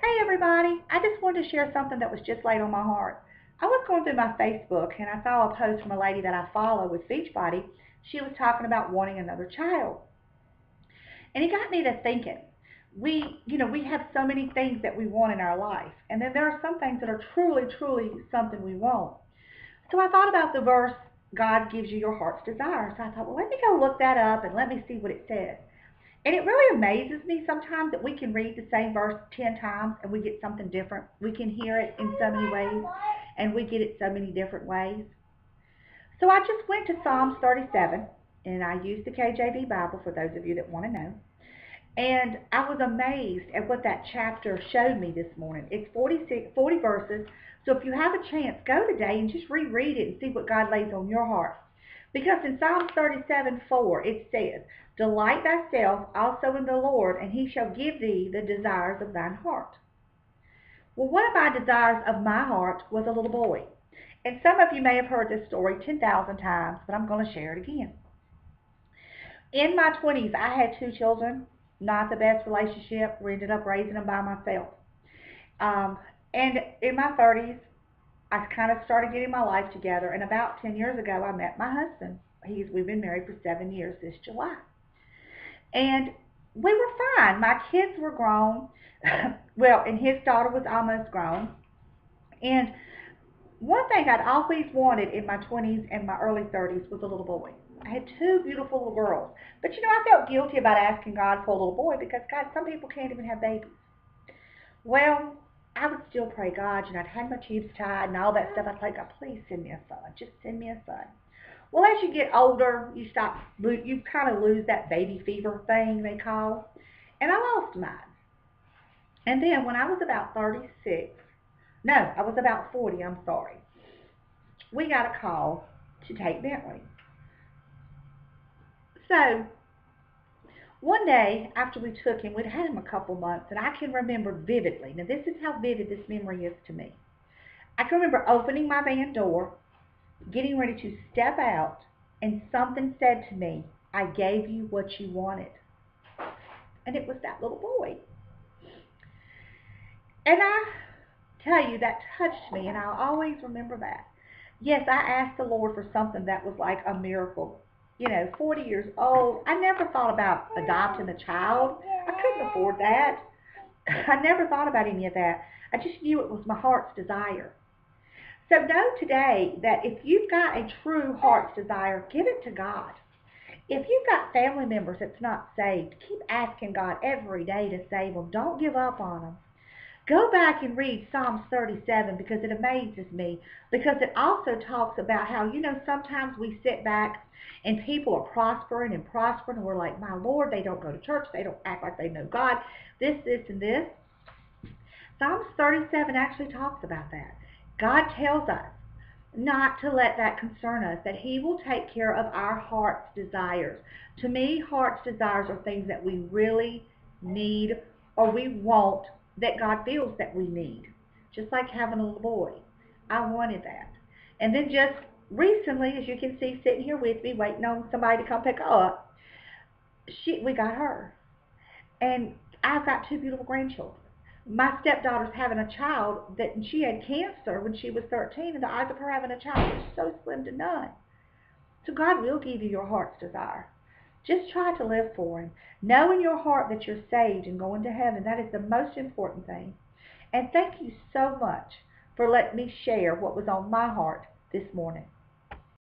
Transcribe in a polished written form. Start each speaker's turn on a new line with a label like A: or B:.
A: Hey everybody, I just wanted to share something that was just laid on my heart. I was going through my Facebook and I saw a post from a lady that I follow with Beachbody. She was talking about wanting another child. And it got me to thinking. We have so many things that we want in our life. And then there are some things that are truly, truly something we want. So I thought about the verse, God gives you your heart's desire. So I thought, well, let me go look that up and let me see what it says. And it really amazes me sometimes that we can read the same verse 10 times and we get something different. We can hear it in so many ways and we get it so many different ways. So I just went to Psalms 37 and I used the KJV Bible for those of you that want to know. And I was amazed at what that chapter showed me this morning. It's 40 verses. So if you have a chance, go today and just reread it and see what God lays on your heart. Because in Psalms 37:4 it says, Delight thyself also in the Lord, and he shall give thee the desires of thine heart. Well, one of my desires of my heart was a little boy. And some of you may have heard this story 10,000 times, but I'm going to share it again. In my 20s, I had two children, not the best relationship. We ended up raising them by myself. Um, and in my 30s, I kind of started getting my life together. And about 10 years ago, I met my husband. We've been married for 7 years this July. And we were fine. My kids were grown. Well, and his daughter was almost grown. And one thing I'd always wanted in my 20s and my early 30s was a little boy. I had two beautiful little girls. But I felt guilty about asking God for a little boy because, God, some people can't even have babies. Well, I would still pray, God, I'd had my tubes tied and all that stuff. I'd pray, God, please send me a son. Just send me a son. Well, as you get older, you kind of lose that baby fever thing they call. And I lost mine. And then when I was about 36, no, I was about 40, I'm sorry, we got a call to take Bentley. So one day after we took him, we'd had him a couple months, and I can remember vividly. Now, this is how vivid this memory is to me. I can remember opening my van door, getting ready to step out, and something said to me, I gave you what you wanted. And it was that little boy. And I tell you, that touched me, and I'll always remember that. Yes, I asked the Lord for something that was like a miracle. 40 years old, I never thought about adopting a child. I couldn't afford that. I never thought about any of that. I just knew it was my heart's desire. So know today that if you've got a true heart's desire, give it to God. If you've got family members that's not saved, keep asking God every day to save them. Don't give up on them. Go back and read Psalms 37 because it amazes me. Because it also talks about how, sometimes we sit back and people are prospering and prospering and we're like, my Lord, they don't go to church. They don't act like they know God. This, and this. Psalms 37 actually talks about that. God tells us not to let that concern us, that he will take care of our heart's desires. To me, heart's desires are things that we really need or we want that God feels that we need. Just like having a little boy. I wanted that. And then just recently, as you can see sitting here with me, waiting on somebody to come pick her up, we got her. And I've got two beautiful grandchildren. My stepdaughter's having a child that she had cancer when she was 13, and the odds of her having a child is so slim to none. So God will give you your heart's desire. Just try to live for him. Know in your heart that you're saved and going to heaven. That is the most important thing. And thank you so much for letting me share what was on my heart this morning.